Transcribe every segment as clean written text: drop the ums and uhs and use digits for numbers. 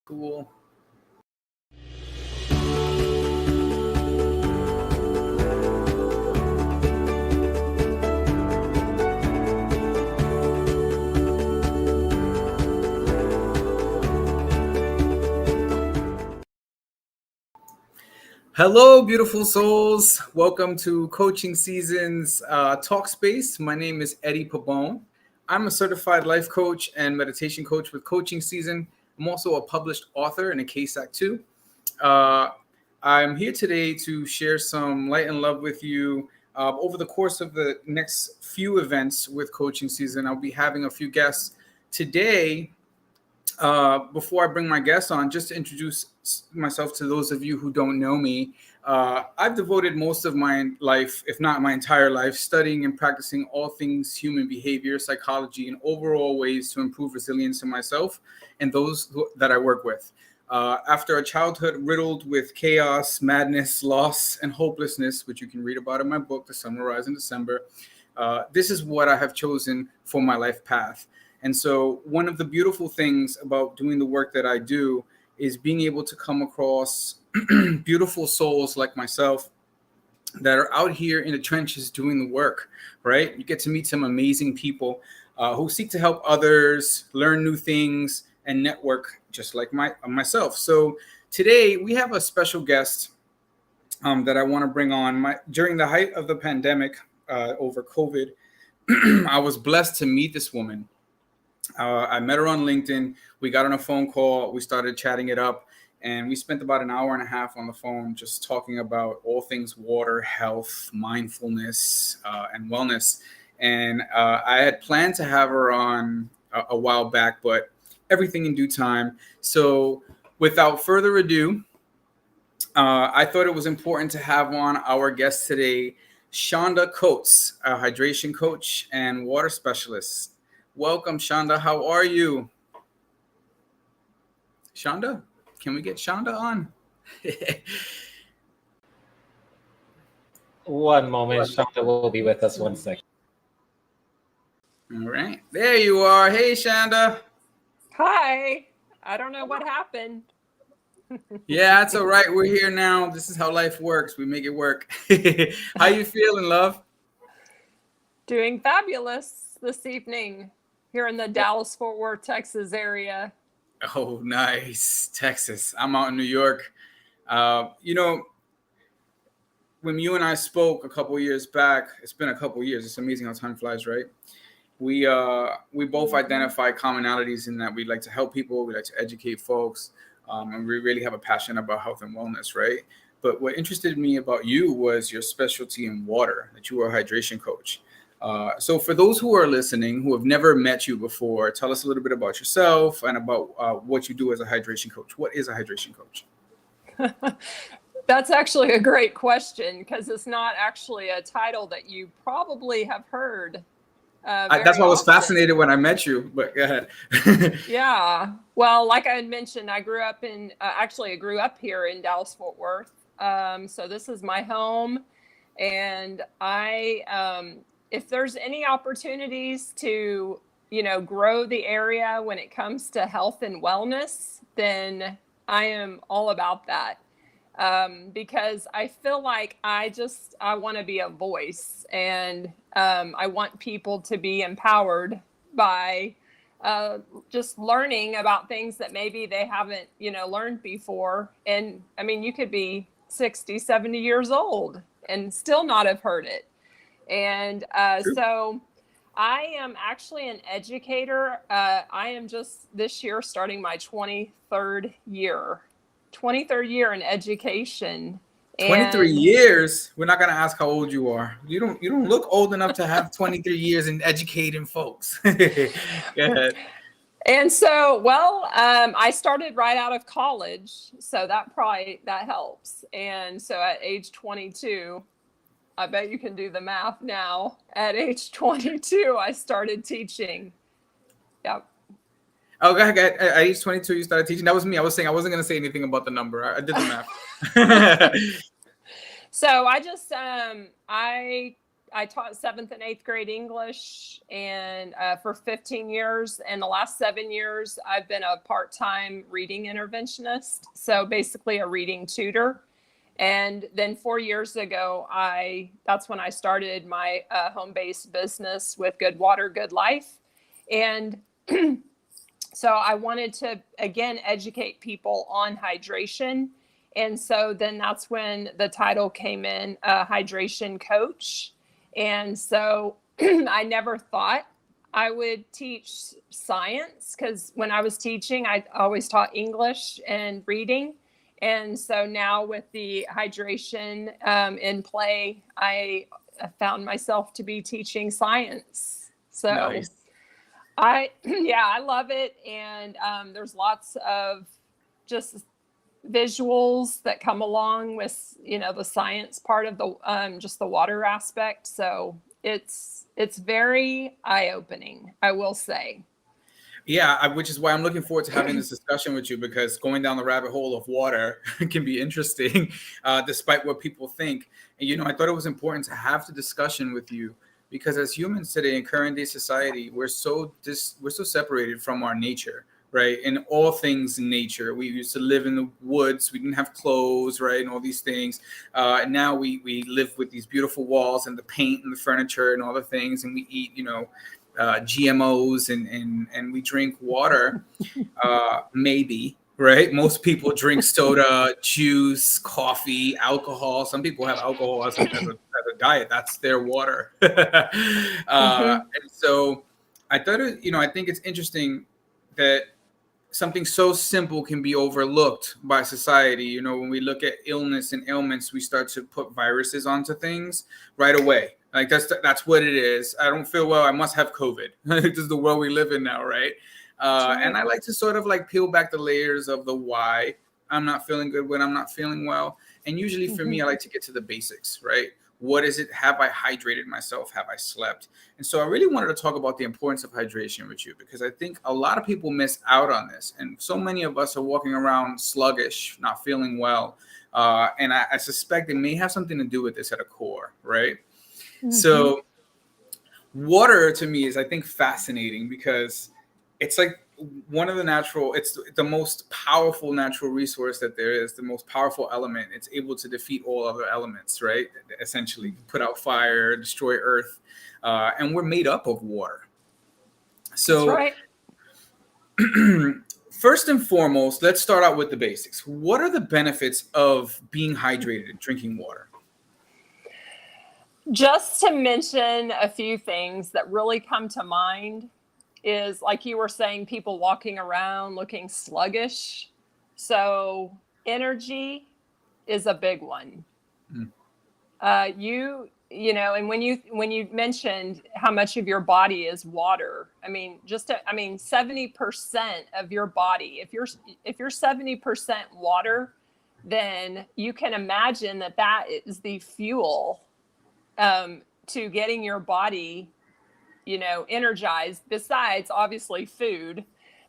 Cool. Hello, beautiful souls. Welcome to Coaching Season's Talk Space. My name is Eddie Pabon. I'm a certified life coach and meditation coach with Coaching Season. I'm also a published author and a KSAC too. I'm here today to share some light and love with you. Over the course of the next few events with Coaching Season, I'll be having a few guests. Today, before I bring my guests on, just to introduce myself to those of you who don't know me, I've devoted most of my life, if not my entire life, studying and practicing all things human behavior, psychology, and overall ways to improve resilience in myself and those that I work with. After a childhood riddled with chaos, madness, loss, and hopelessness, which you can read about in my book, The Summarize in December, this is what I have chosen for my life path. And so one of the beautiful things about doing the work that I do is being able to come across beautiful souls like myself that are out here in the trenches doing the work, right? You get to meet some amazing people who seek to help others, learn new things, and network just like myself. So today we have a special guest that I want to bring on. During the height of the pandemic over COVID, I was blessed to meet this woman. I met her on LinkedIn. We got on a phone call. We started chatting it up, and we spent about an hour and a half on the phone just talking about all things water, health, mindfulness, and wellness. And I had planned to have her on a while back, but everything in due time. So without further ado, I thought it was important to have on our guest today, Shanda Kohtz, a hydration coach and water specialist. Welcome, Shanda. How are you? Shanda? Can we get Shanda on? One moment. Shanda will be with us 1 second. All right. There you are. Hey, Shanda. Hi. I don't know what happened. Yeah, that's all right. We're here now. This is how life works. We make it work. How you feeling, love? Doing fabulous this evening here in the Dallas-Fort Worth, Texas area. Oh, nice. Texas. I'm out in New York. When you and I spoke a couple years back, it's been a couple years. It's amazing how time flies, right? We both identify commonalities in that we like to help people, we like to educate folks, and we really have a passion about health and wellness, right? But what interested me about you was your specialty in water, that you were a hydration coach. So for those who are listening, who have never met you before, tell us a little bit about yourself and about what you do as a hydration coach. What is a hydration coach? That's actually a great question because it's not actually a title that you probably have heard. That's why I was fascinated when I met you, but go ahead. Yeah. Well, like I had mentioned, I grew up here in Dallas-Fort Worth. So this is my home. And if there's any opportunities to, grow the area when it comes to health and wellness, then I am all about that. Because I feel like I want to be a voice, and I want people to be empowered by just learning about things that maybe they haven't, learned before. And I mean, you could be 60, 70 years old and still not have heard it. And so I am actually an educator. I am just this year starting my 23rd year in education. 23 years? We're not going to ask how old you are. You don't look old enough to have 23 years in educating folks. Go ahead. And so, I started right out of college, so that helps. And so at age 22, I bet you can do the math now. At age 22, I started teaching. Yep. Oh, go ahead. At age 22, you started teaching. That was me. I was saying I wasn't going to say anything about the number. I did the math. So I just, I taught 7th and 8th grade English and for 15 years. And the last 7 years, I've been a part-time reading interventionist. So basically a reading tutor. And then 4 years ago, that's when I started my home-based business with Good Water, Good Life. And so I wanted to, again, educate people on hydration. And so then that's when the title came in, Hydration Coach. And so I never thought I would teach science, because when I was teaching, I always taught English and reading. And so now with the hydration in play, I found myself to be teaching science. So Nice. I love it. And there's lots of just visuals that come along with, the science part of the just the water aspect. So it's very eye-opening, I will say. Yeah, which is why I'm looking forward to having this discussion with you, because going down the rabbit hole of water can be interesting, despite what people think. And, I thought it was important to have the discussion with you, because as humans today in current day society, we're so separated from our nature, right? In all things in nature. We used to live in the woods. We didn't have clothes, right? And all these things. And now we live with these beautiful walls and the paint and the furniture and all the things. And we eat, GMOs and we drink water, maybe, right? Most people drink soda, juice, coffee, alcohol. Some people have alcohol as a diet. That's their water. And so I thought, I think it's interesting that something so simple can be overlooked by society. When we look at illness and ailments, we start to put viruses onto things right away. Like that's what it is. I don't feel well, I must have COVID. This is the world we live in now, right? And I like to sort of like peel back the layers of the why I'm not feeling good when I'm not feeling well. And usually for me, I like to get to the basics, right? What is it? Have I hydrated myself? Have I slept? And so I really wanted to talk about the importance of hydration with you, because I think a lot of people miss out on this. And so many of us are walking around sluggish, not feeling well. And I suspect it may have something to do with this at a core, right? So water to me is, I think, fascinating, because it's like it's the most powerful natural resource that there is, the most powerful element. It's able to defeat all other elements, right? Essentially put out fire, destroy earth. And we're made up of water. So that's right. First and foremost, let's start out with the basics. What are the benefits of being hydrated and drinking water? Just to mention a few things that really come to mind is, like you were saying, people walking around looking sluggish. So energy is a big one. And when you mentioned how much of your body is water, 70% of your body, if you're 70% water, then you can imagine that is the fuel to getting your body, energized, besides obviously food,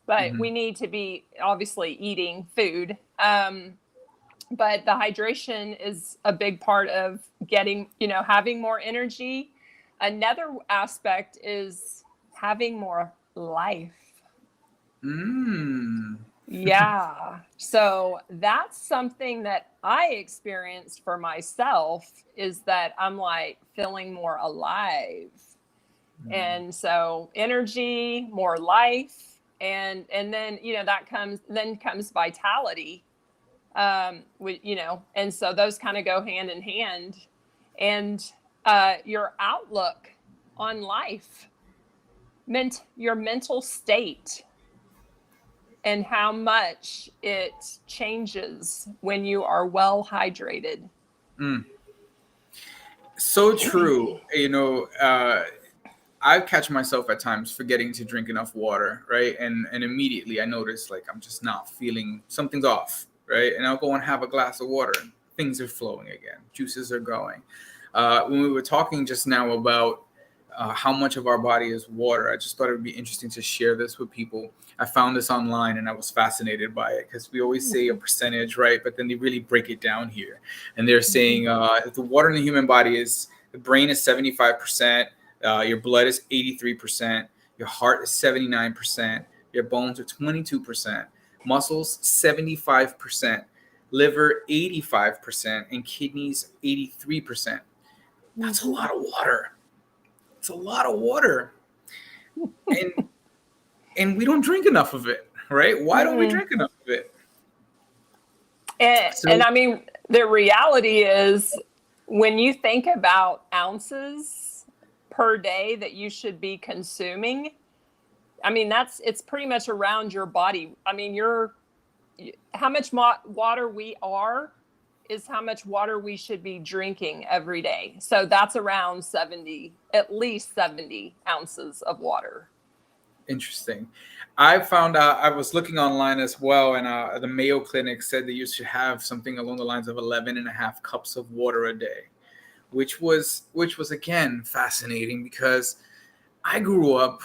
but we need to be obviously eating food. But the hydration is a big part of getting, having more energy. Another aspect is having more life. Yeah. So that's something that I experienced for myself, is that I'm like feeling more alive. And so energy, more life, and then, that comes vitality. And so those kind of go hand in hand, and your outlook on life, your mental state, and how much it changes when you are well hydrated. So true. I catch myself at times forgetting to drink enough water, right? And immediately I notice, like, I'm just not feeling, something's off, right? And I'll go and have a glass of water, and things are flowing again. Juices are going. When we were talking just now about how much of our body is water, I just thought it would be interesting to share this with people. I found this online and I was fascinated by it, because we always say a percentage, right? But then they really break it down here. And they're saying the water in the human body is The brain is 75%. Your blood is 83%. Your heart is 79%. Your bones are 22%. Muscles, 75%. Liver, 85%. And kidneys, 83%. That's a lot of water. It's a lot of water. And we don't drink enough of it, right? Why don't we drink enough of it? And I mean, the reality is when you think about ounces per day that you should be consuming, I mean, it's pretty much around your body. I mean, how much water we are is how much water we should be drinking every day. So that's around at least 70 ounces of water. Interesting. I found out, I was looking online as well, and the Mayo Clinic said that you should have something along the lines of 11.5 cups of water a day, which was again fascinating, because I grew up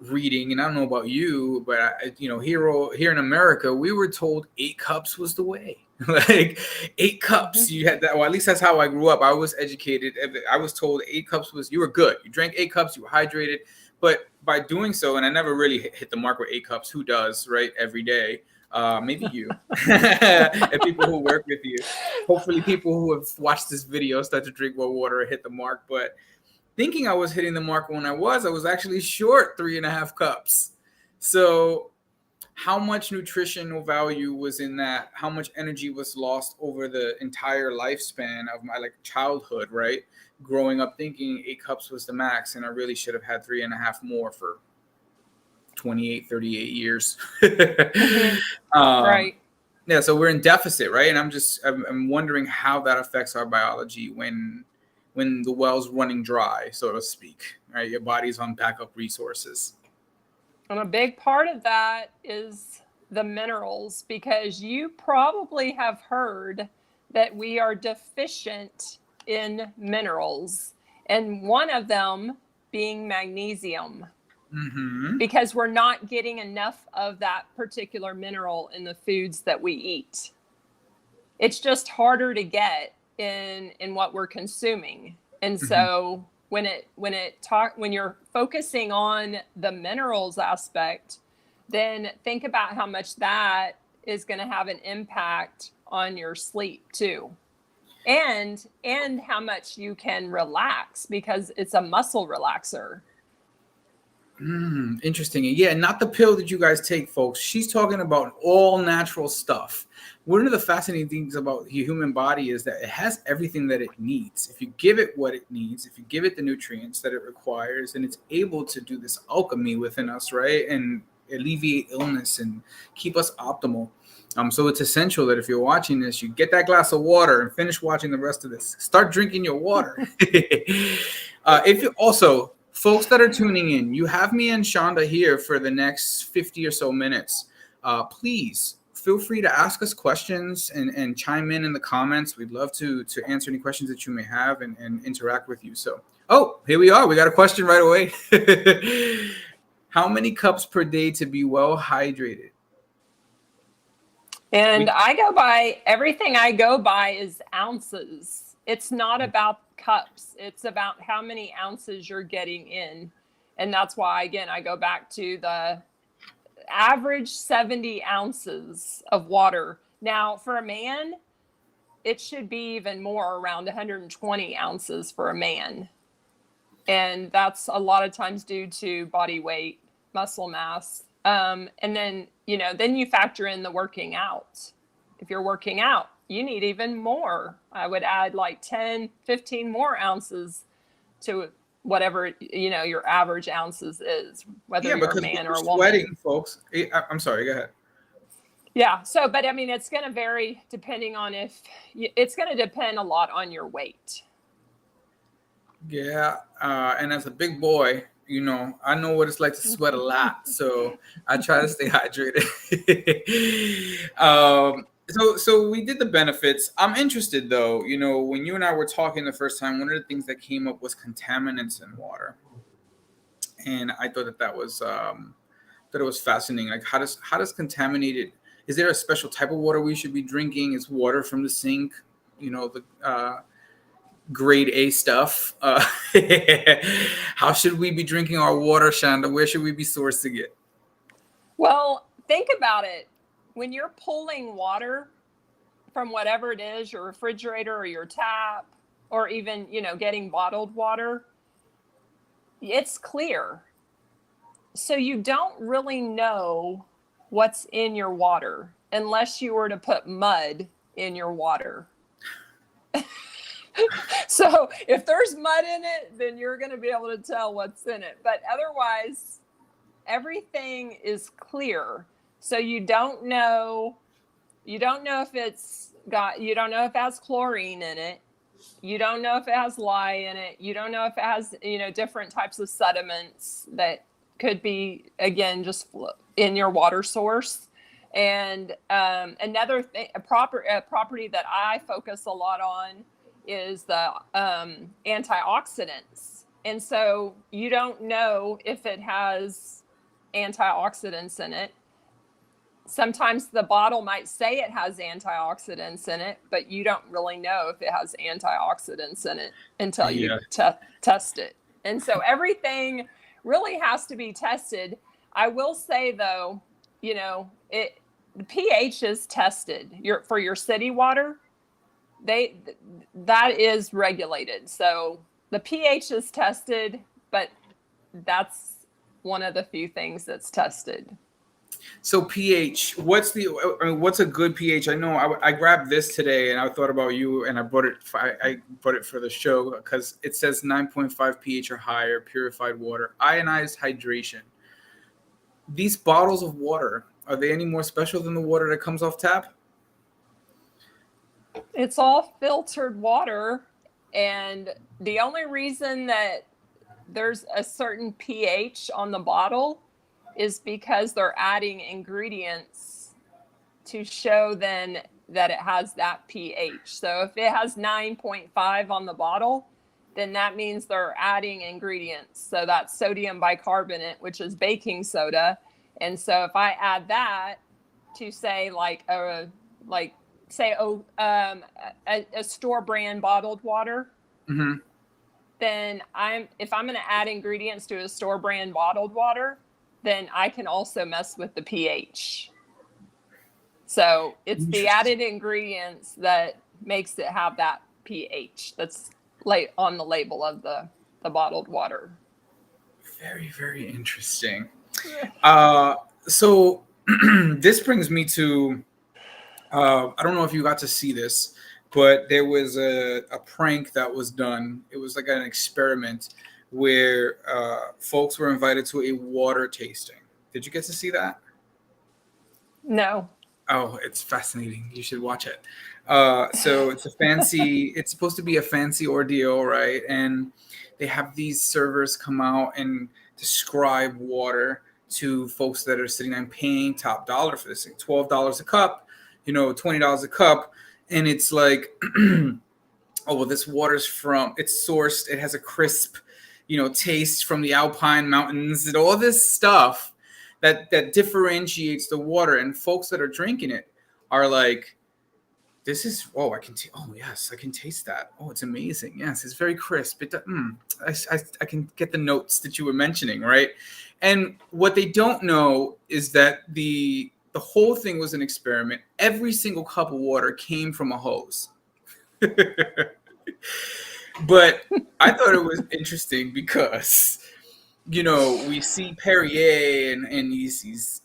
reading, and I don't know about you, but here in America, we were told 8 cups was the way. Like 8 cups, you had that. Well, at least that's how I grew up. I was educated. I was told 8 cups you were good. You drank 8 cups, you were hydrated. But by doing so, and I never really hit the mark with 8 cups. Who does, right? Every day. Maybe you and people who work with you. Hopefully people who have watched this video start to drink more water and hit the mark. But thinking I was hitting the mark when I was actually short 3.5 cups. So how much nutritional value was in that? How much energy was lost over the entire lifespan of my childhood, right? Growing up thinking 8 cups was the max, and I really should have had 3.5 more for 28, 38 years. Right. Yeah, so we're in deficit, right? And I'm wondering how that affects our biology when the well's running dry, so to speak, right? Your body's on backup resources. And a big part of that is the minerals, because you probably have heard that we are deficient in minerals, and one of them being magnesium, because we're not getting enough of that particular mineral in the foods that we eat. It's just harder to get in what we're consuming. And so when you're focusing on the minerals aspect, then think about how much that is going to have an impact on your sleep too. And how much you can relax, because it's a muscle relaxer. Interesting. Yeah, not the pill that you guys take, folks. She's talking about all natural stuff. One of the fascinating things about the human body is that it has everything that it needs. If you give it what it needs, if you give it the nutrients that it requires, and it's able to do this alchemy within us, right? And alleviate illness and keep us optimal. So it's essential that if you're watching this, you get that glass of water and finish watching the rest of this. Start drinking your water. If you also, folks that are tuning in, you have me and Shanda here for the next 50 or so minutes. Please feel free to ask us questions and chime in the comments. We'd love to answer any questions that you may have and interact with you. So, here we are. We got a question right away. How many cups per day to be well hydrated? And everything I go by is ounces. It's not about cups. It's about how many ounces you're getting in. And that's why, again, I go back to the average 70 ounces of water. Now, for a man, it should be even more, around 120 ounces for a man. And that's a lot of times due to body weight, muscle mass. And then you factor in the working out. If you're working out, you need even more. I would add 10, 15 more ounces to whatever, your average ounces is, whether you're a man or a woman. Sweating, folks. I'm sorry, go ahead. Yeah. So, but I mean, it's going to vary depending on it's going to depend a lot on your weight. Yeah. And as a big boy, I know what it's like to sweat a lot. So I try to stay hydrated. So we did the benefits. I'm interested though, when you and I were talking the first time, one of the things that came up was contaminants in water. And I thought that was fascinating. Like how does contaminated, is there a special type of water we should be drinking? Is water from the sink, grade A stuff. How should we be drinking our water, Shanda? Where should we be sourcing it? Well, think about it. When you're pulling water from whatever it is, your refrigerator or your tap, or even, getting bottled water, it's clear. So you don't really know what's in your water unless you were to put mud in your water. So if there's mud in it, then you're going to be able to tell what's in it. But otherwise, everything is clear. So you don't know if you don't know if it has chlorine in it. You don't know if it has lye in it. You don't know if it has, different types of sediments that could be, again, just in your water source. And another thing, a property that I focus a lot on is the antioxidants. And so you don't know if it has antioxidants in it. Sometimes the bottle might say it has antioxidants in it, but you don't really know if it has antioxidants in it until you test it. And so everything really has to be tested. I will say, though, the pH is tested. For your city water, that is regulated. So the pH is tested, but that's one of the few things that's tested. So pH, what's a good pH? I know I grabbed this today and I thought about you, and I bought it for the show because it says 9.5 pH or higher, purified water, ionized hydration. These bottles of water, are they any more special than the water that comes off tap? It's all filtered water, and the only reason that there's a certain pH on the bottle is because they're adding ingredients to show then that it has that pH. So if it has 9.5 on the bottle, then that means they're adding ingredients. So that's sodium bicarbonate, which is baking soda. And so if I add that to say a store brand bottled water, mm-hmm. then if I'm going to add ingredients to a store brand bottled water, then I can also mess with the pH. So it's the added ingredients that makes it have that pH that's on the label of the bottled water. Very, very interesting. So this brings me to, I don't know if you got to see this, but there was a prank that was done. It was like an experiment where folks were invited to a water tasting. Did you get to see that? No. Oh, it's fascinating. You should watch it. So it's it's supposed to be a fancy ordeal, right? And they have these servers come out and describe water to folks that are sitting and paying top dollar for this thing, $12 a cup, $20 a cup. And it's like, oh, well, this water's it's sourced. It has a crisp, taste from the Alpine mountains and all this stuff that differentiates the water. And folks that are drinking it are like, this is, oh, yes, I can taste that. Oh, it's amazing. Yes, it's very crisp. I can get the notes that you were mentioning, right? And what they don't know is that the whole thing was an experiment. Every single cup of water came from a hose. But I thought it was interesting because, we see Perrier and these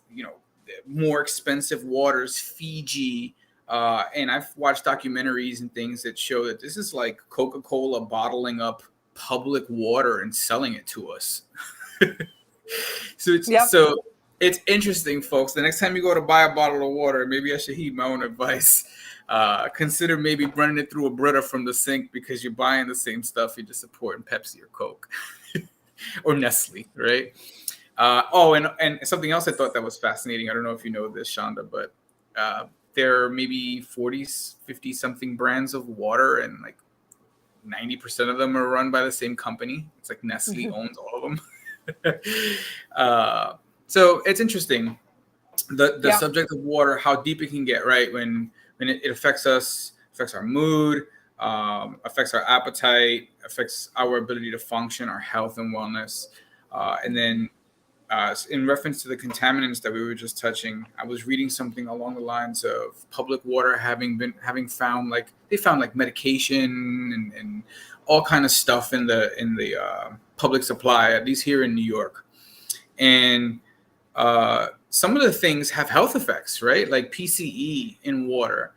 more expensive waters, Fiji, and I've watched documentaries and things that show that this is like Coca-Cola bottling up public water and selling it to us. So it's interesting, folks. The next time you go to buy a bottle of water, maybe I should heed my own advice. Consider maybe running it through a Brita from the sink because you're buying the same stuff you're just supporting Pepsi or Coke or Nestle, right? And something else I thought that was fascinating. I don't know if you know this, Shanda, but there are maybe 50 something brands of water, and like 90% of them are run by the same company. It's like Nestle owns all of them. So it's interesting. The subject of water, how deep it can get, right? When it affects us, affects our mood, affects our appetite, affects our ability to function, our health and wellness. And then in reference to the contaminants that we were just touching, I was reading something along the lines of public water having found like medication and all kind of stuff in the public supply, at least here in New York. And some of the things have health effects, right? Like PCE in water.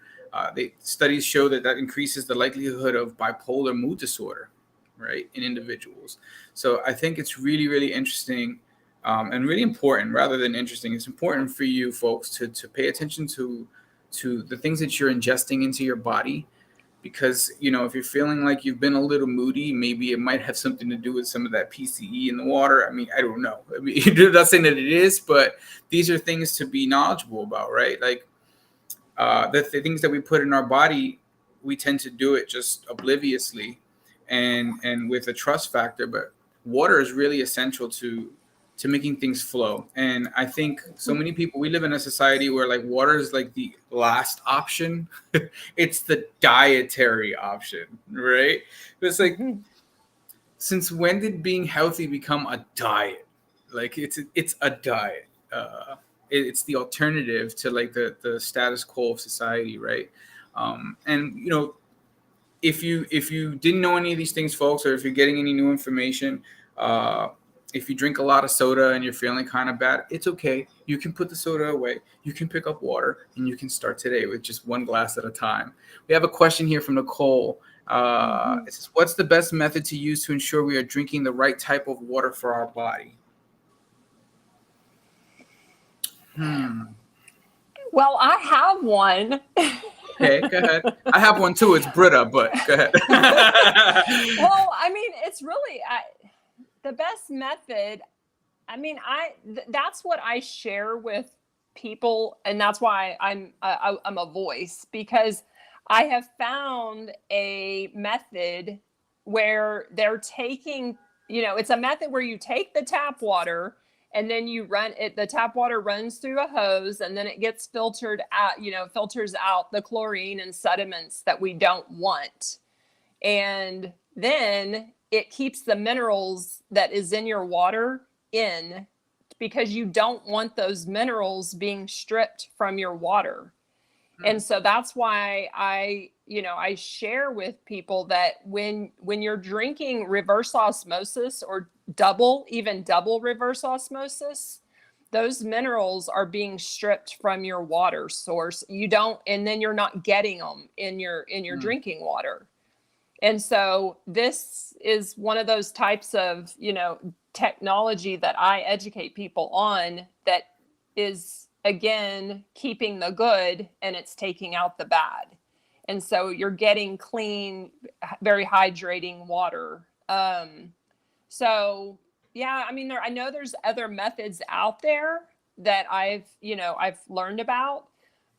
Studies show that increases the likelihood of bipolar mood disorder, right, in individuals. So I think it's really, really interesting and really important, rather than interesting. It's important for you folks to pay attention to the things that you're ingesting into your body, because, if you're feeling like you've been a little moody, maybe it might have something to do with some of that PCE in the water. I mean, I don't know. I mean, I'm not saying that it is, but these are things to be knowledgeable about, right? Like the things that we put in our body, we tend to do it just obliviously and with a trust factor. But water is really essential to making things flow. And I think so many people, we live in a society where like water is like the last option. It's the dietary option, right? But it's like, since when did being healthy become a diet? Like it's a diet. It's the alternative to like the status quo of society, right? And if you didn't know any of these things, folks, or if you're getting any new information, if you drink a lot of soda and you're feeling kind of bad, it's okay. You can put the soda away. You can pick up water, and you can start today with just one glass at a time. We have a question here from Nicole. It says, what's the best method to use to ensure we are drinking the right type of water for our body? Well, I have one. Okay, go ahead. I have one too. It's Brita, but go ahead. Well, I mean, it's really the best method. I mean, that's what I share with people, and that's why I'm a voice, because I have found a method where they're taking, it's a method where you take the tap water and then you run it, the tap water runs through a hose, and then it gets filtered out, filters out the chlorine and sediments that we don't want. And then it keeps the minerals that is in your water in, because you don't want those minerals being stripped from your water. And so that's why I share with people that when you're drinking reverse osmosis or double reverse osmosis, those minerals are being stripped from your water source. And then you're not getting them in your drinking water. And so this is one of those types of, technology that I educate people on, that is, again, keeping the good and it's taking out the bad. And so you're getting clean, very hydrating water. So yeah, I mean, I know there's other methods out there that I've learned about,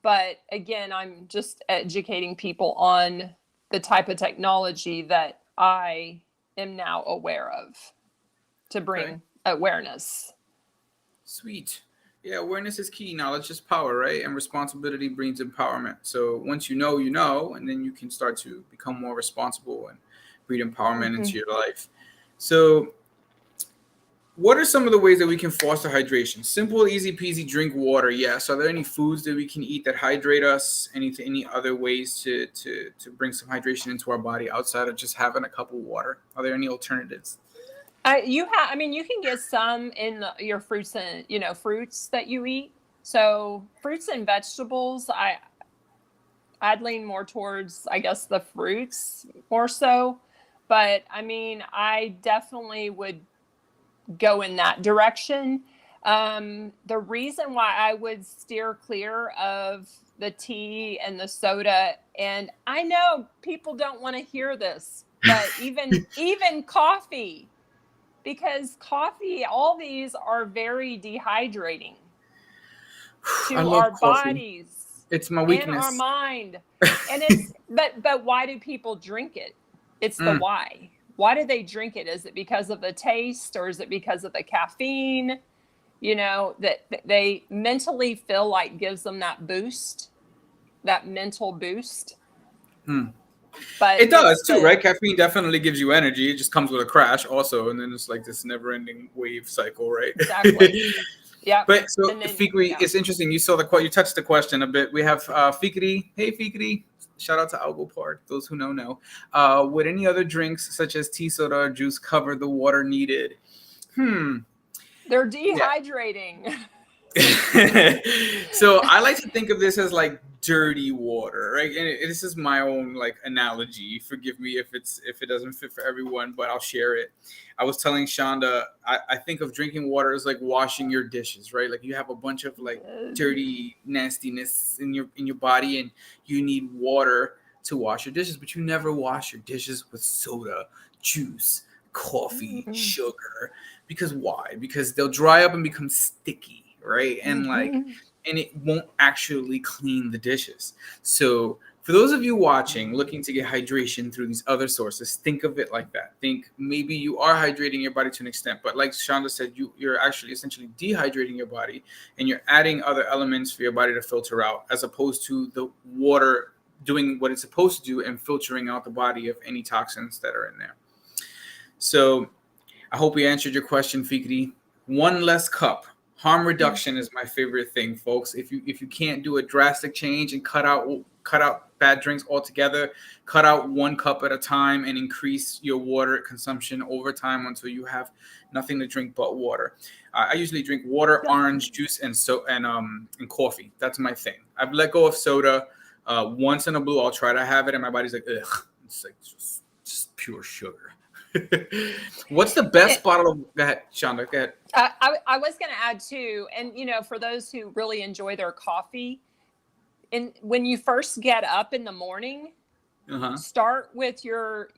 but again, I'm just educating people on the type of technology that I am now aware of to bring awareness. Sweet. Yeah, awareness is key. Knowledge is power, right? And responsibility brings empowerment. So once you know, and then you can start to become more responsible and breed empowerment into your life. So what are some of the ways that we can foster hydration? Simple, easy peasy, drink water. Yes. Are there any foods that we can eat that hydrate us? Any other ways to bring some hydration into our body outside of just having a cup of water? Are there any alternatives? You can get some in your fruits and, fruits that you eat. So fruits and vegetables, I'd lean more towards, I guess, the fruits more so. But I mean, I definitely would go in that direction. The reason why I would steer clear of the tea and the soda, and I know people don't want to hear this, but even coffee, because coffee, all these are very dehydrating to our bodies. It's my weakness. And our mind. And it's but why do people drink it? It's the why. Why do they drink it? Is it because of the taste, or is it because of the caffeine? That they mentally feel like gives them that boost, that mental boost. But It does too, right? Caffeine definitely gives you energy. It just comes with a crash also, and then it's like this never-ending wave cycle, right? Exactly. Yeah. But so And then, Fikri, it's interesting. You saw you touched the question a bit. We have Fikri. Hey Fikri, shout out to Algo Park. Those who know. Would any other drinks such as tea, soda, or juice cover the water needed? They're dehydrating. So I like to think of this as like dirty water, right? And this is my own like analogy. Forgive me if it doesn't fit for everyone, but I'll share it. I was telling Shanda, I think of drinking water as like washing your dishes, right? Like you have a bunch of like dirty nastiness in your body, and you need water to wash your dishes, but you never wash your dishes with soda, juice, coffee, sugar. Because why? Because they'll dry up and become sticky, right? And and it won't actually clean the dishes. So for those of you watching, looking to get hydration through these other sources, think of it like that. Think maybe you are hydrating your body to an extent, but like Shanda said, you're actually essentially dehydrating your body, and you're adding other elements for your body to filter out, as opposed to the water doing what it's supposed to do and filtering out the body of any toxins that are in there. So I hope we answered your question, Fikri. One less cup. Harm reduction is my favorite thing, folks. If you can't do a drastic change and cut out bad drinks altogether, cut out 1 cup at a time and increase your water consumption over time until you have nothing to drink but water. I usually drink water, orange juice, and coffee. That's my thing. I've let go of soda. Once in a blue, I'll try to have it, and my body's like, ugh. It's like just pure sugar. What's the best bottle of? Go ahead, Shanda. Go ahead. I was going to add too, and for those who really enjoy their coffee, and when you first get up in the morning, start with your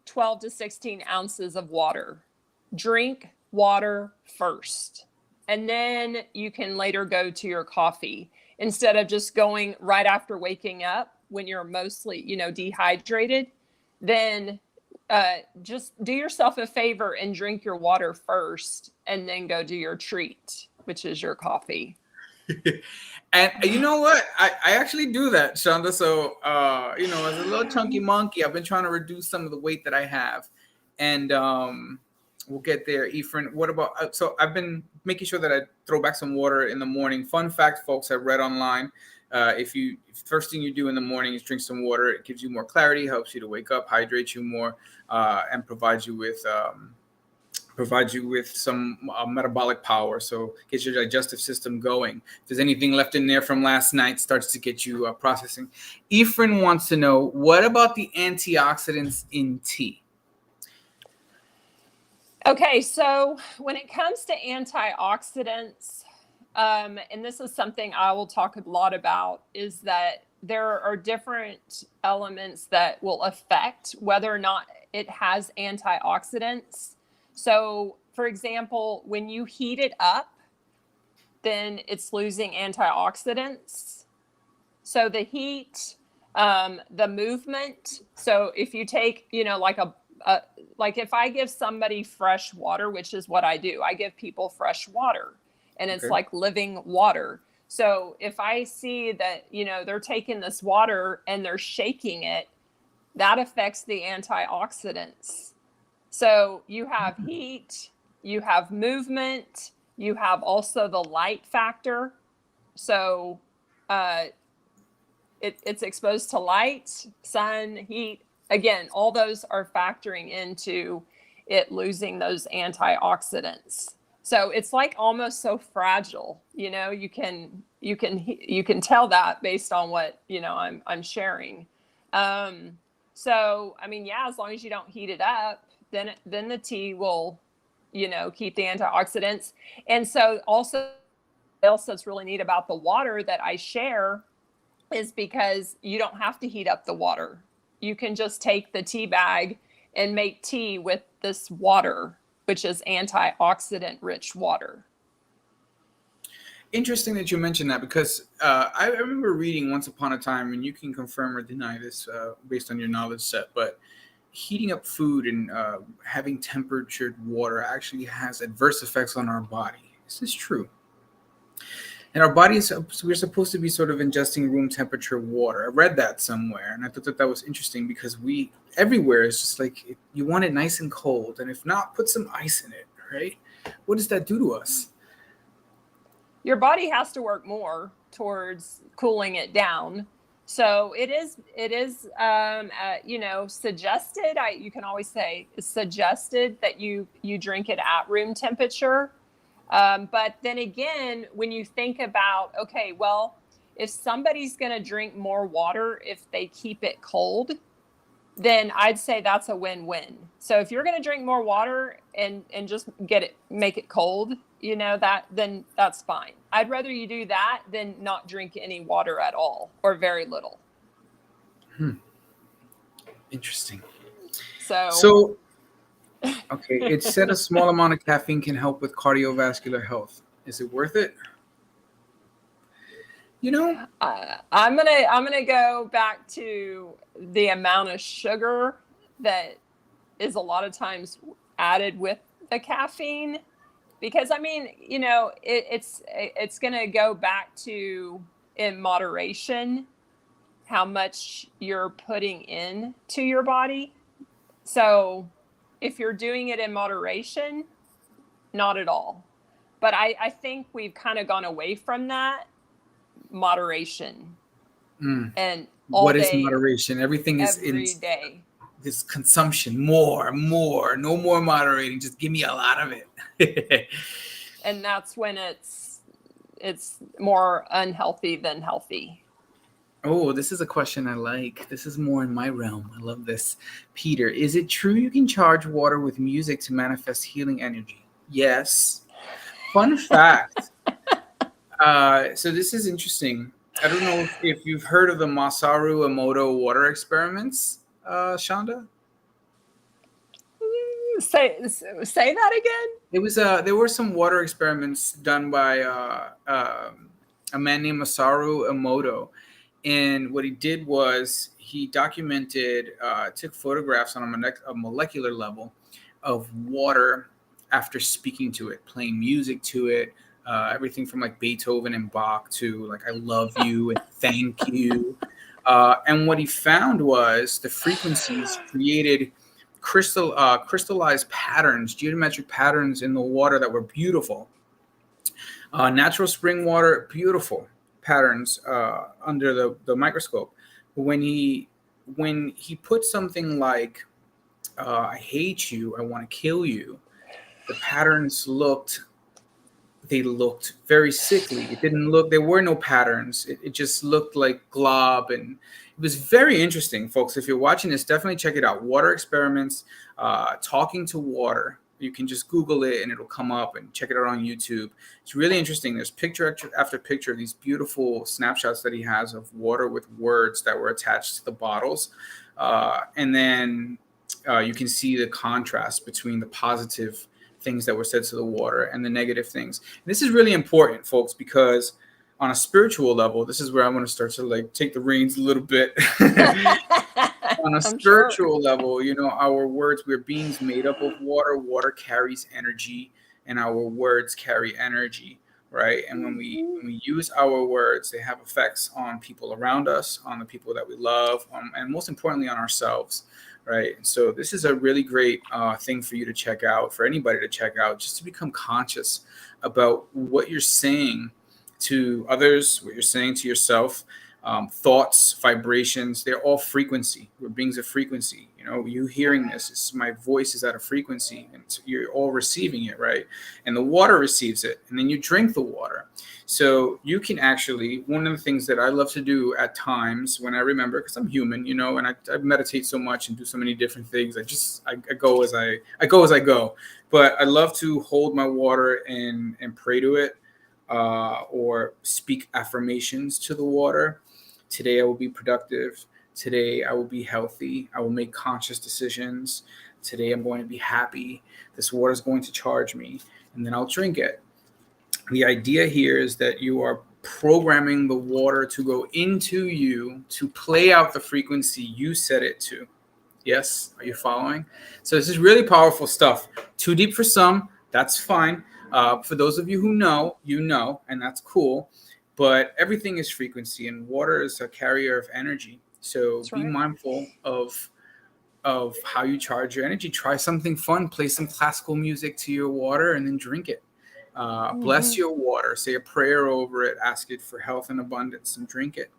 12 to 16 ounces of water. Drink water first, and then you can later go to your coffee, instead of just going right after waking up when you're mostly dehydrated. Then just do yourself a favor and drink your water first, and then go do your treat, which is your coffee. And you know what? I actually do that, Shanda. So, as a little chunky monkey, I've been trying to reduce some of the weight that I have. And we'll get there. Efren, what about, so I've been making sure that I throw back some water in the morning. Fun fact, folks, I read online. If first thing you do in the morning is drink some water, it gives you more clarity, helps you to wake up, hydrates you more, and provides you with some metabolic power. So gets your digestive system going. If there's anything left in there from last night, starts to get you processing. Efren wants to know, what about the antioxidants in tea? Okay, so when it comes to antioxidants, and this is something I will talk a lot about, is that there are different elements that will affect whether or not it has antioxidants. So, for example, when you heat it up, then it's losing antioxidants. So the heat, the movement. So if you take, like if I give somebody fresh water, which is what I do, I give people fresh water, and it's like living water. So if I see that, they're taking this water and they're shaking it, that affects the antioxidants. So you have heat, you have movement, you have also the light factor. So it's exposed to light, sun, heat. Again, all those are factoring into it losing those antioxidants. So it's like almost so fragile. You can tell that based on what I'm sharing. So I mean, yeah, as long as you don't heat it up, then the tea will, keep the antioxidants. And so also, else that's really neat about the water that I share is because you don't have to heat up the water. You can just take the tea bag and make tea with this water, which is antioxidant rich water. Interesting that you mentioned that, because I remember reading once upon a time, and you can confirm or deny this based on your knowledge set, but heating up food and having temperatured water actually has adverse effects on our body. This is true. And our bodies, we're supposed to be sort of ingesting room temperature water. I read that somewhere, and I thought that was interesting because everywhere is just like, you want it nice and cold, and if not, put some ice in it, right? What does that do to us? Your body has to work more towards cooling it down. So it is suggested. You can always say it's suggested that you drink it at room temperature. But then again, when you think about, okay, well, if somebody's going to drink more water if they keep it cold, then I'd say that's a win-win. So if you're going to drink more water and just make it cold, then that's fine. I'd rather you do that than not drink any water at all or very little. Interesting. So okay, it said a small amount of caffeine can help with cardiovascular health. Is it worth it? I'm gonna go back to the amount of sugar that is a lot of times added with the caffeine, because it's gonna go back to, in moderation, how much you're putting in to your body. So if you're doing it in moderation, not at all. But I think we've kind of gone away from that moderation. And what is moderation? Everything is every day. This consumption, more, no more moderating. Just give me a lot of it. And that's when it's more unhealthy than healthy. Oh, this is a question I like. This is more in my realm. I love this. Peter, is it true you can charge water with music to manifest healing energy? Yes. Fun fact. So this is interesting. I don't know if you've heard of the Masaru Emoto water experiments, Shanda. Say that again. It was there were some water experiments done by a man named Masaru Emoto, and what he did was he documented, took photographs on a molecular level of water after speaking to it, playing music to it. Everything from like Beethoven and Bach to like "I love you" and "Thank you," and what he found was the frequencies created crystallized patterns, geometric patterns in the water that were beautiful. Natural spring water, beautiful patterns under the microscope. When he put something like "I hate you," "I want to kill you," the patterns looked very sickly. There were no patterns. It just looked like glob, and it was very interesting, folks. If you're watching this, definitely check it out. Water experiments, talking to water. You can just Google it and it'll come up, and check it out on YouTube. It's really interesting. There's picture after picture of these beautiful snapshots that he has of water with words that were attached to the bottles. And then you can see the contrast between the positive things that were said to the water and the negative things. And this is really important, folks, because on a spiritual level, this is where I want to start to like take the reins a little bit. On a spiritual level, our words, we're beings made up of water. Water carries energy, and our words carry energy, right? And when we use our words, they have effects on people around us, on the people that we love, and most importantly, on ourselves. Right. So this is a really great thing for you to check out, for anybody to check out, just to become conscious about what you're saying to others, what you're saying to yourself. Thoughts, vibrations, they're all frequency. We're beings of frequency. You hearing this, my voice is at a frequency, and you're all receiving it, right? And the water receives it, and then you drink the water. So you can actually, one of the things that I love to do at times when I remember, because I'm human, and I meditate so much and do so many different things. I go as I go. But I love to hold my water and pray to it, or speak affirmations to the water. Today I will be productive. Today I will be healthy. I will make conscious decisions. Today I'm going to be happy. This water is going to charge me, and then I'll drink it. The idea here is that you are programming the water to go into you to play out the frequency you set it to. Yes? Are you following? So this is really powerful stuff. Too deep for some. That's fine. For those of you who know, and that's cool. But everything is frequency, and water is a carrier of energy. So That's be right. mindful of how you charge your energy. Try something fun. Play some classical music to your water, and then drink it. Bless your water. Say a prayer over it. Ask it for health and abundance, and drink it.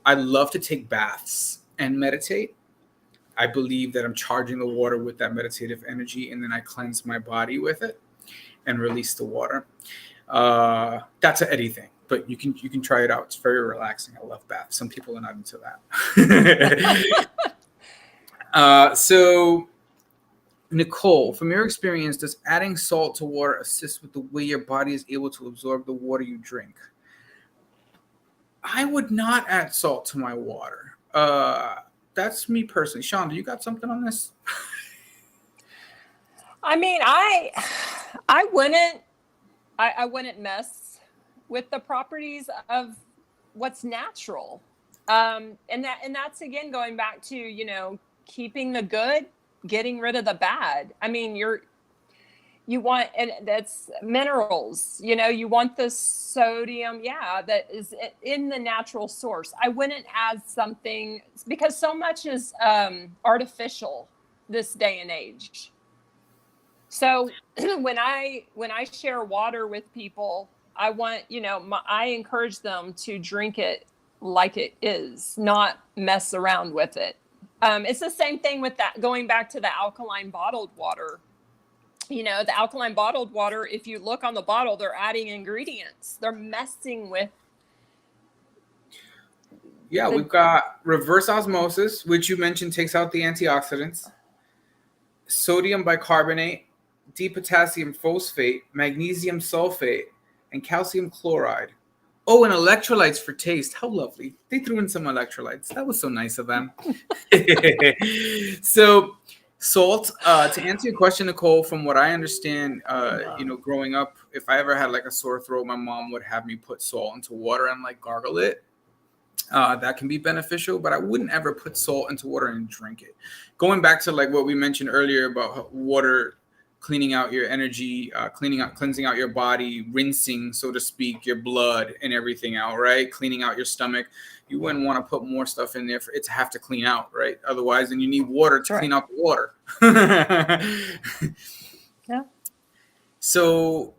I love to take baths and meditate. I believe that I'm charging the water with that meditative energy, and then I cleanse my body with it and release the water. That's an Eddie thing, but you can try it out. It's very relaxing. I love baths. Some people are not into that. So, Nicole, from your experience, does adding salt to water assist with the way your body is able to absorb the water you drink? I would not add salt to my water. That's me personally. Shanda, you got something on this? I mean, I wouldn't mess with the properties of what's natural. And that's again going back to, keeping the good, getting rid of the bad. I mean, you want, and that's minerals, you want the sodium, that is in the natural source. I wouldn't add something, because so much is artificial this day and age. So when I share water with people, I want, I encourage them to drink it like it is, not mess around with it. It's the same thing with that, going back to the alkaline bottled water. The alkaline bottled water, if you look on the bottle, they're adding ingredients. They're messing with. Yeah, we've got reverse osmosis, which you mentioned takes out the antioxidants, sodium bicarbonate, depotassium phosphate, magnesium sulfate, and calcium chloride. Oh, and electrolytes for taste. How lovely. They threw in some electrolytes. That was so nice of them. So salt, to answer your question, Nicole, from what I understand, growing up, if I ever had like a sore throat, my mom would have me put salt into water and like gargle it. That can be beneficial, but I wouldn't ever put salt into water and drink it. Going back to like what we mentioned earlier about water cleaning out your energy, cleansing out your body, rinsing, so to speak, your blood and everything out, right? Cleaning out your stomach. You wouldn't want to put more stuff in there for it to have to clean out, right? Otherwise, then you need water to clean out the water. Yeah. So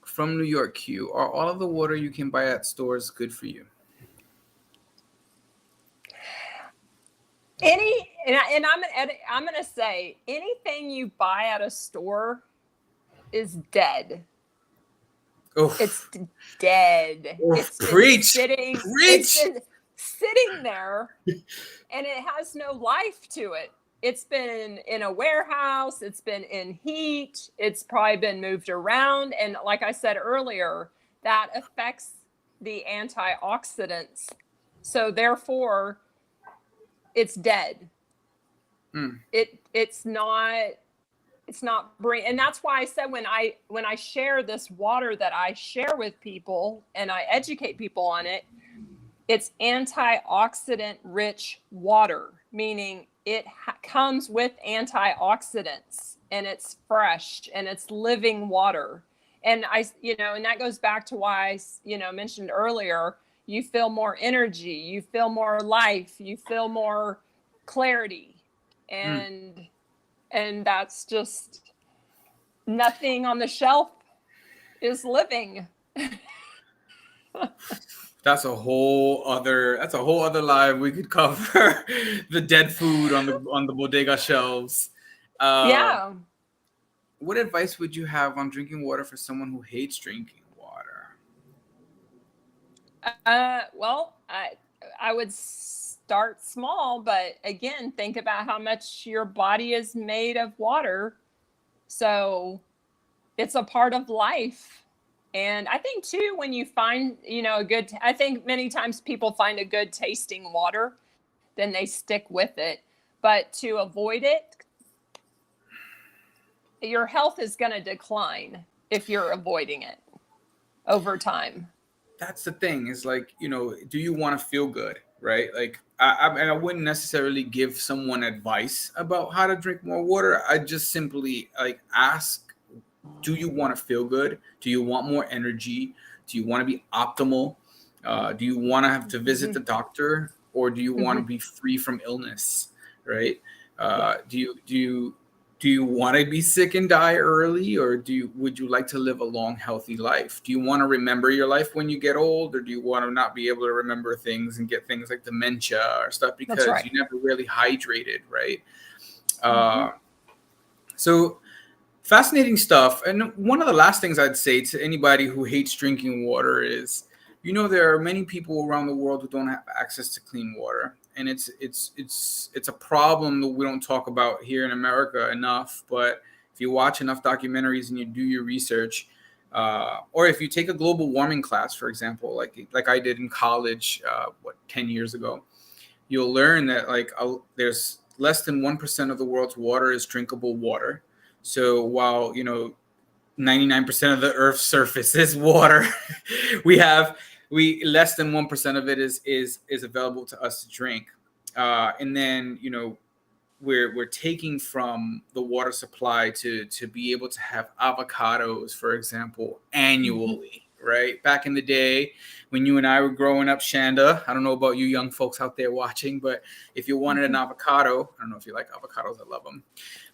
from New York Q, are all of the water you can buy at stores good for you? I'm gonna say anything you buy at a store is dead. Oof. It's dead. Oof. It's Preach. It's been sitting there, and it has no life to it. It's been in a warehouse. It's been in heat. It's probably been moved around, and like I said earlier, that affects the antioxidants. So therefore, it's dead. It's not and that's why I said when I share this water that I share with people and I educate people on it, it's antioxidant rich water, meaning it comes with antioxidants, and it's fresh and it's living water. And and that goes back to why I mentioned earlier, you feel more energy, you feel more life, you feel more clarity. And that's just, nothing on the shelf is living. That's a whole other live we could cover. The dead food on the bodega shelves. Yeah. What advice would you have on drinking water for someone who hates drinking water? Well, I would start small, but again, think about how much your body is made of water. So it's a part of life. And I think too, when you find, I think many times people find a good tasting water, then they stick with it. But to avoid it, your health is going to decline if you're avoiding it over time. That's the thing, is like, do you want to feel good, right? Like, I wouldn't necessarily give someone advice about how to drink more water. I just simply ask, do you want to feel good? Do you want more energy? Do you want to be optimal? Do you want to have to visit the doctor, or do you want to be free from illness? Right? Do you want to be sick and die early, or would you like to live a long, healthy life? Do you want to remember your life when you get old, or do you want to not be able to remember things and get things like dementia or stuff because you never really hydrated, right? So fascinating stuff. And one of the last things I'd say to anybody who hates drinking water is, there are many people around the world who don't have access to clean water. And it's a problem that we don't talk about here in America enough. But if you watch enough documentaries and you do your research, or if you take a global warming class, for example, like I did in college, 10 years ago, you'll learn that there's less than 1% of the world's water is drinkable water. So while 99% of the Earth's surface is water, we less than 1% of it is available to us to drink, and then we're taking from the water supply to be able to have avocados, for example, annually. Right? Back in the day when you and I were growing up, Shanda, I don't know about you young folks out there watching, but if you wanted an avocado, I don't know if you like avocados, I love them.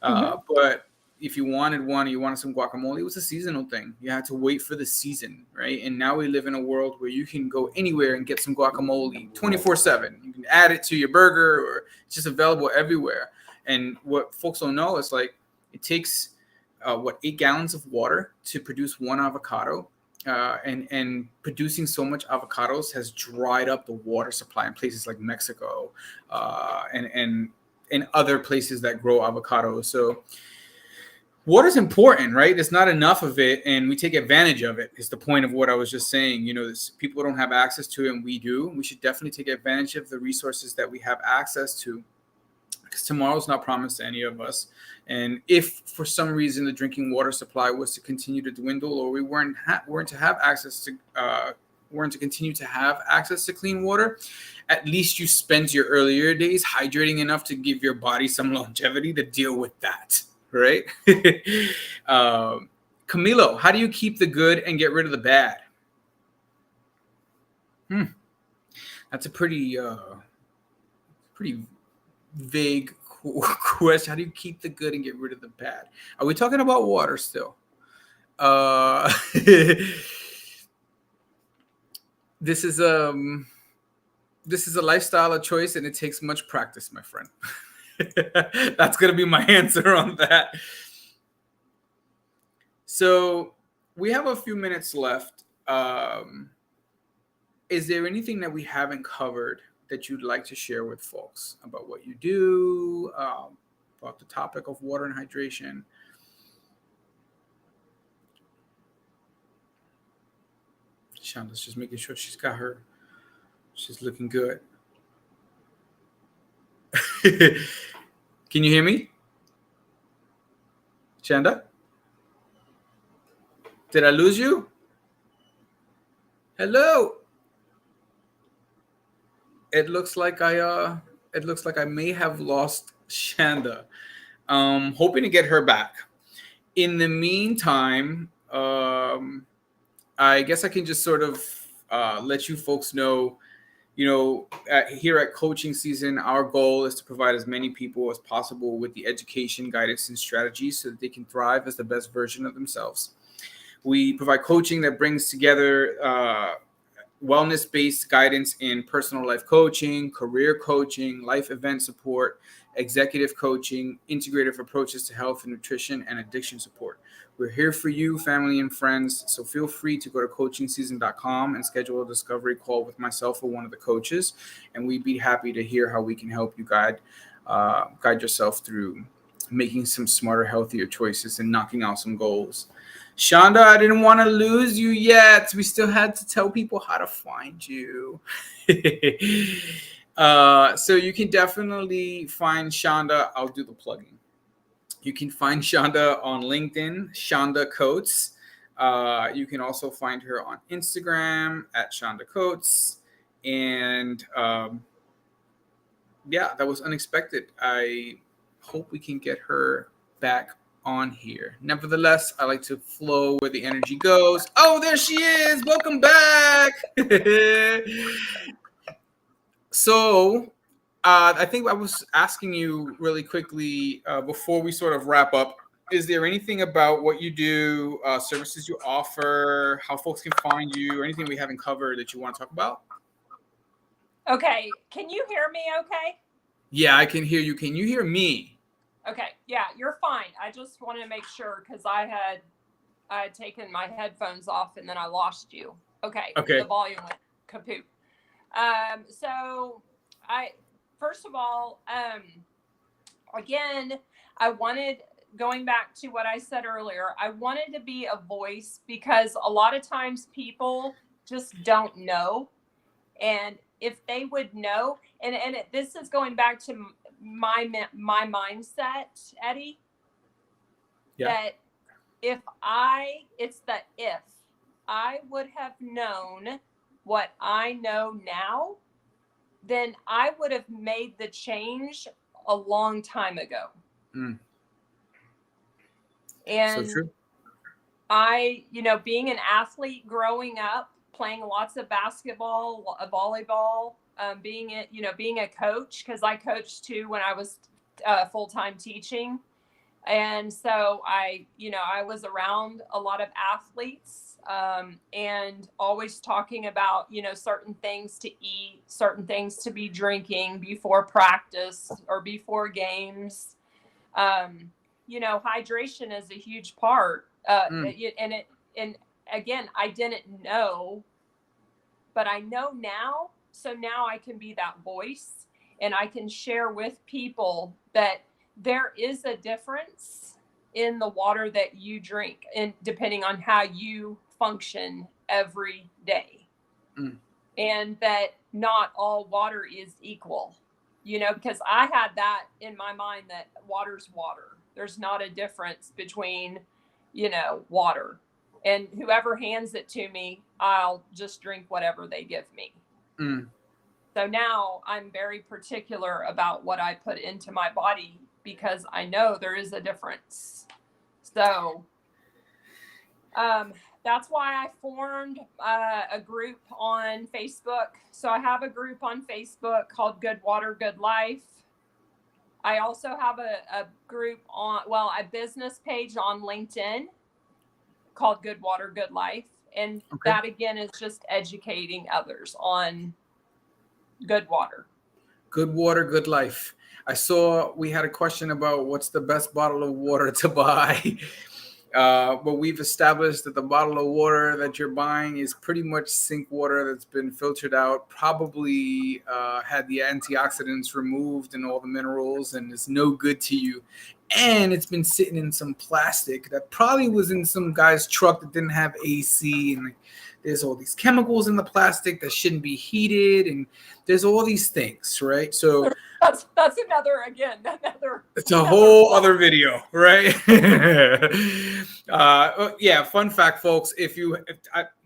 But if you wanted one, you wanted some guacamole, it was a seasonal thing. You had to wait for the season, right? And now we live in a world where you can go anywhere and get some guacamole 24/7. You can add it to your burger, or it's just available everywhere. And what folks don't know is it takes 8 gallons of water to produce one avocado. And producing so much avocados has dried up the water supply in places like Mexico, and other places that grow avocados. So water is important, right? There's not enough of it, and we take advantage of it. Is the point of what I was just saying. People don't have access to it, and we do. We should definitely take advantage of the resources that we have access to, because tomorrow's not promised to any of us. And if for some reason the drinking water supply was to continue to dwindle, or we weren't to continue to have access to clean water, at least you spend your earlier days hydrating enough to give your body some longevity to deal with that, right? Camilo, how do you keep the good and get rid of the bad? That's a pretty vague question. How do you keep the good and get rid of the bad? Are we talking about water still? This is a lifestyle of choice, and it takes much practice, my friend. That's gonna be my answer on that. So we have a few minutes left. Is there anything that we haven't covered that you'd like to share with folks about what you do, about the topic of water and hydration? Shanda's just making sure she's looking good. Can you hear me? Shanda? Did I lose you? Hello? It looks like I may have lost Shanda. Hoping to get her back. In the meantime, I guess I can just sort of let you folks know, here at Coaching Season, our goal is to provide as many people as possible with the education, guidance, and strategies so that they can thrive as the best version of themselves. We provide coaching that brings together wellness-based guidance in personal life coaching, career coaching, life event support, executive coaching, integrative approaches to health and nutrition, and addiction support. We're here for you, family and friends, so feel free to go to coachingseason.com and schedule a discovery call with myself or one of the coaches, and we'd be happy to hear how we can help you guide yourself through making some smarter, healthier choices and knocking out some goals. Shanda, I didn't want to lose you yet. We still had to tell people how to find you. So you can definitely find Shanda. I'll do the plugging. You can find Shanda on LinkedIn, Shanda Kohtz. You can also find her on Instagram at Shanda Kohtz. And yeah, that was unexpected. I hope we can get her back on here. Nevertheless, I like to flow where the energy goes. Oh, there she is. Welcome back. So I think I was asking you really quickly before we sort of wrap up. Is there anything about what you do, services you offer, how folks can find you, or anything we haven't covered that you want to talk about? Okay. Can you hear me okay? Yeah, I can hear you. Can you hear me? Okay. Yeah, you're fine. I just want to make sure because I had taken my headphones off and then I lost you. Okay. Okay. The volume went kaput. So first of all, again, going back to what I said earlier, I wanted to be a voice because a lot of times people just don't know. And if they would know, this is going back to my mindset, Eddie, Yeah. that if I would have known what I know now, then I would have made the change a long time ago. Mm. And So true. being an athlete growing up, playing lots of basketball, volleyball, being a coach, because I coached too when I was full-time teaching. And so I was around a lot of athletes and always talking about, certain things to eat, certain things to be drinking before practice or before games. Hydration is a huge part. And again, I didn't know, but I know now. So now I can be that voice and I can share with people that there is a difference in the water that you drink and depending on how you function every day. Mm. And that not all water is equal, because I had that in my mind that water's water. There's not a difference between, water. And whoever hands it to me, I'll just drink whatever they give me. Mm. So now I'm very particular about what I put into my body because I know there is a difference. So that's why I formed a group on Facebook. So I have a group on Facebook called Good Water, Good Life. I also have a group a business page on LinkedIn called Good Water, Good Life. And that again is just educating others on good water. Good water, good life. I saw we had a question about what's the best bottle of water to buy. But we've established that the bottle of water that you're buying is pretty much sink water that's been filtered out, probably had the antioxidants removed and all the minerals, and is no good to you. And it's been sitting in some plastic that probably was in some guy's truck that didn't have AC, and there's all these chemicals in the plastic that shouldn't be heated, and there's all these things, right? So that's another. It's a whole other video, right? Yeah. Fun fact, folks. You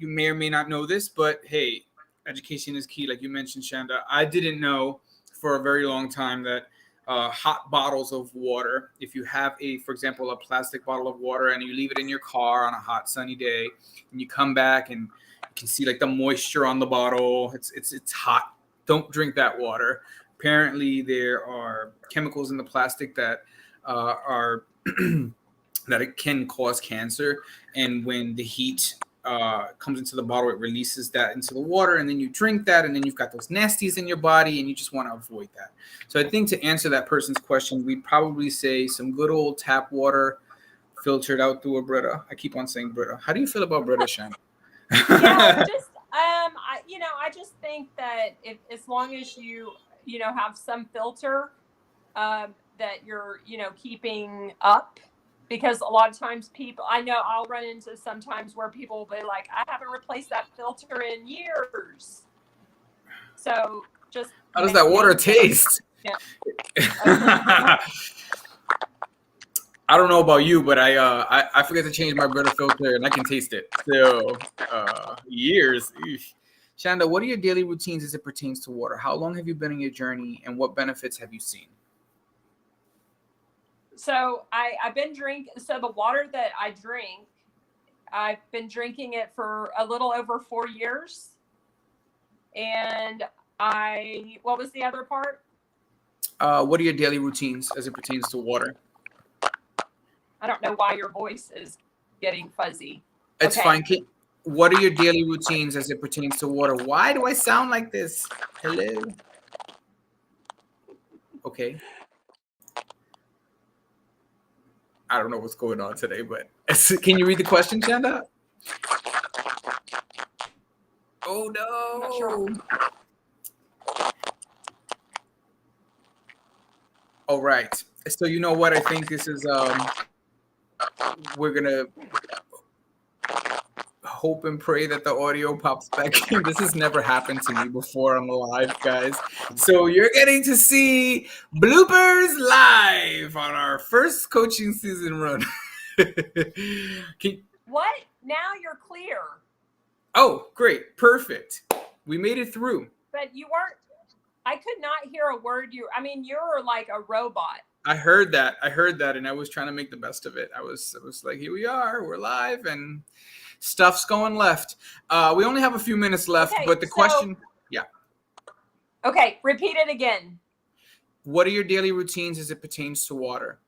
may or may not know this, but hey, education is key, like you mentioned, Shanda. I didn't know for a very long time that hot bottles of water, if you have for example, a plastic bottle of water and you leave it in your car on a hot sunny day, and you come back and you can see like the moisture on the bottle, it's hot. Don't drink that water. Apparently, there are chemicals in the plastic that are that it can cause cancer, and when the heat comes into the bottle, it releases that into the water, and then you drink that, and then you've got those nasties in your body, and you just want to avoid that. So I think to answer that person's question, we'd probably say some good old tap water filtered out through a Brita. I keep on saying Brita. How do you feel about Brita, Shannon? Yeah, I just think that if as long as you have some filter that you're keeping up, because a lot of times I know I'll run into sometimes where people will be like, I haven't replaced that filter in years. So just how does that water taste? Yeah. I don't know about you, but I forget to change my Brita filter and I can taste it. So years. Eesh. Shanda, what are your daily routines as it pertains to water? How long have you been on your journey, and what benefits have you seen? So I've been drinking. So the water that I drink, I've been drinking it for a little over 4 years. And what was the other part? What are your daily routines as it pertains to water? I don't know why your voice is getting fuzzy. It's Okay. fine. What are your daily routines as it pertains to water? Why do I sound like this? Hello. Okay. I don't know what's going on today, but can you read the question, Shanda? Oh no. I'm not sure. All right. So you know what? I think this is we're gonna hope and pray that the audio pops back in. This has never happened to me before on the live, guys. So you're getting to see bloopers live on our first coaching season run. What? Now you're clear. Oh, great. Perfect. We made it through. But you weren't, I could not hear a word you're like a robot. I heard that, and I was trying to make the best of it. I was like, here we are, we're live, and stuff's going left. We only have a few minutes left, Okay, but the question, yeah. Okay, repeat it again. What are your daily routines as it pertains to water?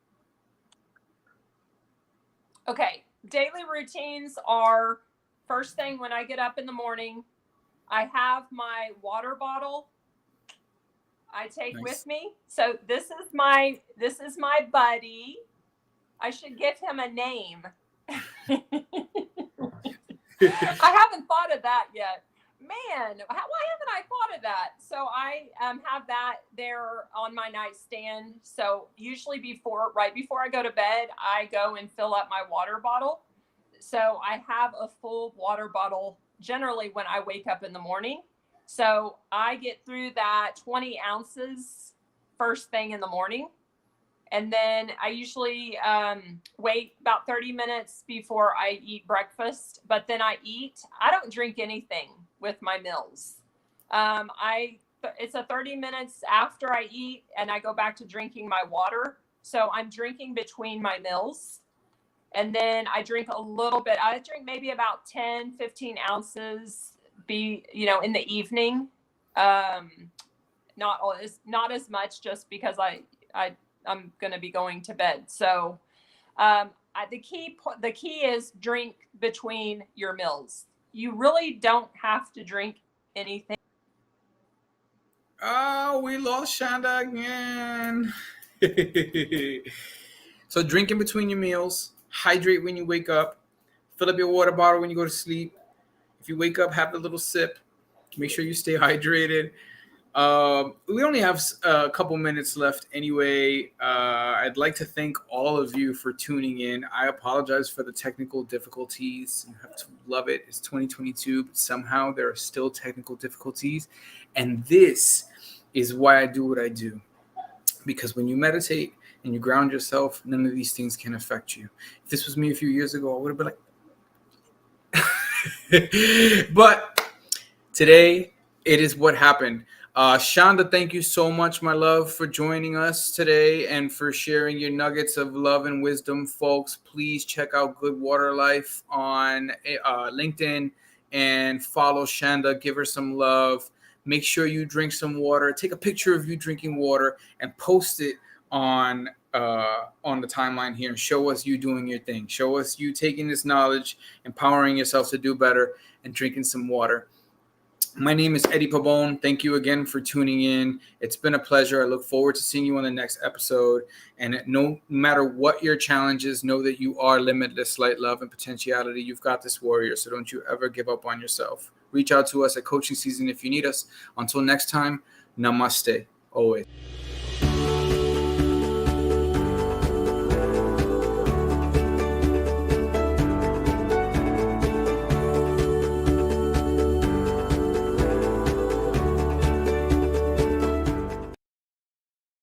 Okay, daily routines are first thing when I get up in the morning, I have my water bottle I take with me. So this is my buddy. I should give him a name. I haven't thought of that yet. Man, why haven't I thought of that? So I have that there on my nightstand. So usually right before I go to bed, I go and fill up my water bottle. So I have a full water bottle generally when I wake up in the morning. So I get through that 20 ounces first thing in the morning. And then I usually wait about 30 minutes before I eat breakfast. But then I don't drink anything with my meals. It's a 30 minutes after I eat and I go back to drinking my water. So I'm drinking between my meals. And then I drink a little bit. I drink maybe about 10, 15 ounces in the evening. Not as much just because I'm going to be going to bed. So the key is drink between your meals. You really don't have to drink anything. Oh, we lost Shanda again. So drink in between your meals, hydrate when you wake up, fill up your water bottle when you go to sleep. If you wake up, have a little sip. Make sure you stay hydrated. We only have a couple minutes left anyway. I'd like to thank all of you for tuning in. I apologize for the technical difficulties. You have to love it. It's 2022, but somehow there are still technical difficulties. And this is why I do what I do. Because when you meditate and you ground yourself, none of these things can affect you. If this was me a few years ago, I would have been like, but today it is what happened. Shanda, thank you so much, my love, for joining us today and for sharing your nuggets of love and wisdom. Folks, please check out Good Water Life on LinkedIn and follow Shanda. Give her some love. Make sure you drink some water. Take a picture of you drinking water and post it on the timeline here and show us you doing your thing. Show us you taking this knowledge, empowering yourself to do better, and drinking some water. My name is Eddie Pabon. Thank you again for tuning in. It's been a pleasure. I look forward to seeing you on the next episode. And no matter what your challenges, know that you are limitless, light, love, and potentiality. You've got this, warrior. So don't you ever give up on yourself. Reach out to us at Coaching Season if you need us. Until next time, namaste. Always.